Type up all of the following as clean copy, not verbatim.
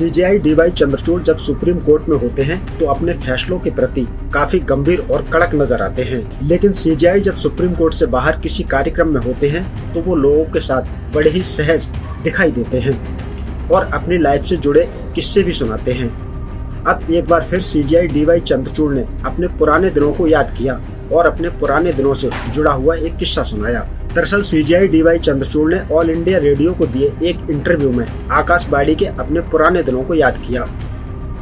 CJI D Y Chandrachud जब supreme court में होते हैं तो अपने फैसलों के प्रति काफी गंभीर और कड़क नजर आते हैं, लेकिन सीजेआई जब सुप्रीम कोर्ट से बाहर किसी कार्यक्रम में होते हैं तो वो लोगों के साथ बड़े ही सहज दिखाई देते हैं और अपनी लाइफ से जुड़े किस्से भी सुनाते हैं। अब एक बार फिर सीजेआई डीवाई चंद्रचूड़ ने अपने पुराने दिनों को याद किया और अपने पुराने दिनों से जुड़ा हुआ एक किस्सा सुनाया। दरअसल सीजेआई डीवाई चंद्रचूड़ ने ऑल इंडिया रेडियो को दिए एक इंटरव्यू में आकाशवाणी के अपने पुराने दिनों को याद किया।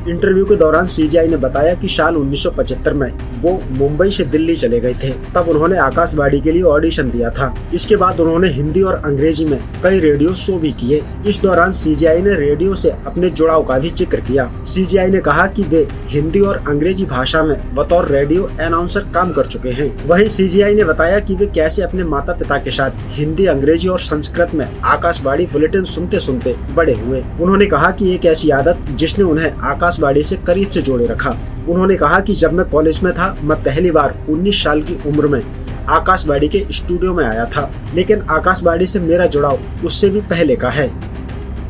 इंटरव्यू के दौरान सीजेआई ने बताया कि साल 1975 में वो मुंबई से दिल्ली चले गए थे। तब उन्होंने आकाशवाणी के लिए ऑडिशन दिया था। इसके बाद उन्होंने हिंदी और अंग्रेजी में कई रेडियो शो भी किए। इस दौरान सीजेआई ने रेडियो से अपने जुड़ाव का भी जिक्र किया। सीजेआई ने कहा कि वे हिंदी और अंग्रेजी भाषा में बतौर रेडियो अनाउंसर काम कर चुके हैं। वहीं सीजेआई ने बताया कि वे कैसे अपने माता पिता के साथ हिंदी, अंग्रेजी और संस्कृत में आकाशवाणी बुलेटिन सुनते सुनते बड़े हुए। उन्होंने कहा कि एक ऐसी आदत जिसने उन्हें आकाशवाणी से करीब से जोड़े रखा। उन्होंने कहा कि जब मैं कॉलेज में था, मैं पहली बार 19 साल की उम्र में आकाशवाणी के स्टूडियो में आया था, लेकिन आकाशवाणी से मेरा जुड़ाव उससे भी पहले का है।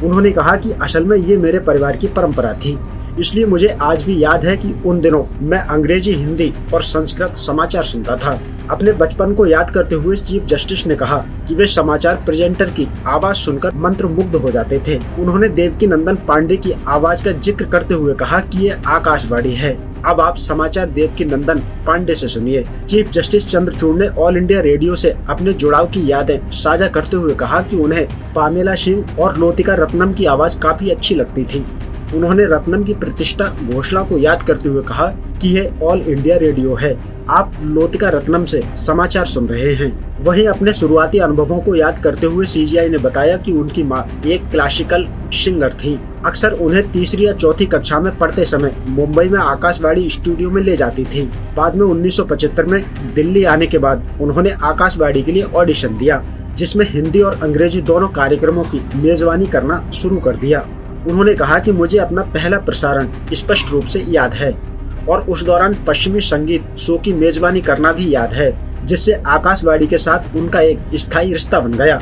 उन्होंने कहा कि असल में ये मेरे परिवार की परंपरा थी, इसलिए मुझे आज भी याद है कि उन दिनों मैं अंग्रेजी, हिंदी और संस्कृत समाचार सुनता था। अपने बचपन को याद करते हुए चीफ जस्टिस ने कहा कि वे समाचार प्रेजेंटर की आवाज सुनकर मंत्रमुग्ध हो जाते थे। उन्होंने देवकीनंदन पांडे की आवाज का जिक्र करते हुए कहा कि ये आकाशवाणी है। अब आप समाचार देवकीनंदन पांडे से सुनिए। चीफ जस्टिस चंद्रचूड़ ने ऑल इंडिया रेडियो से अपने जुड़ाव की यादें साझा करते हुए कहा कि उन्हें पामेला सिंह और लोतिका रत्नम की आवाज काफी अच्छी लगती थी। उन्होंने रत्नम की प्रतिष्ठा घोषणा को याद करते हुए कहा कि यह ऑल इंडिया रेडियो है, आप लोतिका रत्नम से समाचार सुन रहे हैं। वहीं अपने शुरुआती अनुभवों को याद करते हुए सीजेआई ने बताया कि उनकी मां एक क्लासिकल सिंगर थी। अक्सर उन्हें तीसरी या चौथी कक्षा में पढ़ते समय मुंबई में आकाशवाणी स्टूडियो में ले जाती थी। बाद में 1975 में दिल्ली आने के बाद उन्होंने आकाशवाणी के लिए ऑडिशन दिया, जिसमें हिंदी और अंग्रेजी दोनों कार्यक्रमों की मेजबानी करना शुरू कर दिया। उन्होंने कहा कि मुझे अपना पहला प्रसारण स्पष्ट रूप से याद है और उस दौरान पश्चिमी संगीत शो की मेजबानी करना भी याद है, जिससे आकाशवाणी के साथ उनका एक स्थायी रिश्ता बन गया।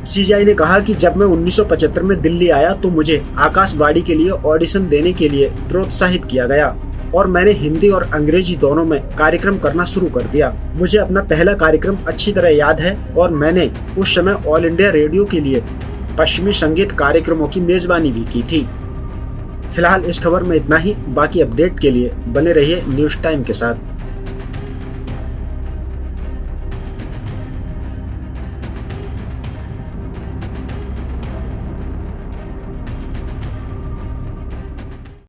सीजेआई ने कहा कि जब मैं 1975 में दिल्ली आया तो मुझे आकाशवाणी के लिए ऑडिशन देने के लिए प्रोत्साहित किया गया और मैंने हिंदी और अंग्रेजी दोनों में कार्यक्रम करना शुरू कर दिया। मुझे अपना पहला कार्यक्रम अच्छी तरह याद है और मैंने उस समय ऑल इंडिया रेडियो के लिए पश्चिमी संगीत कार्यक्रमों की मेजबानी भी की थी। फिलहाल इस खबर में इतना ही। बाकी अपडेट के लिए बने रहिए न्यूज़ टाइम के साथ।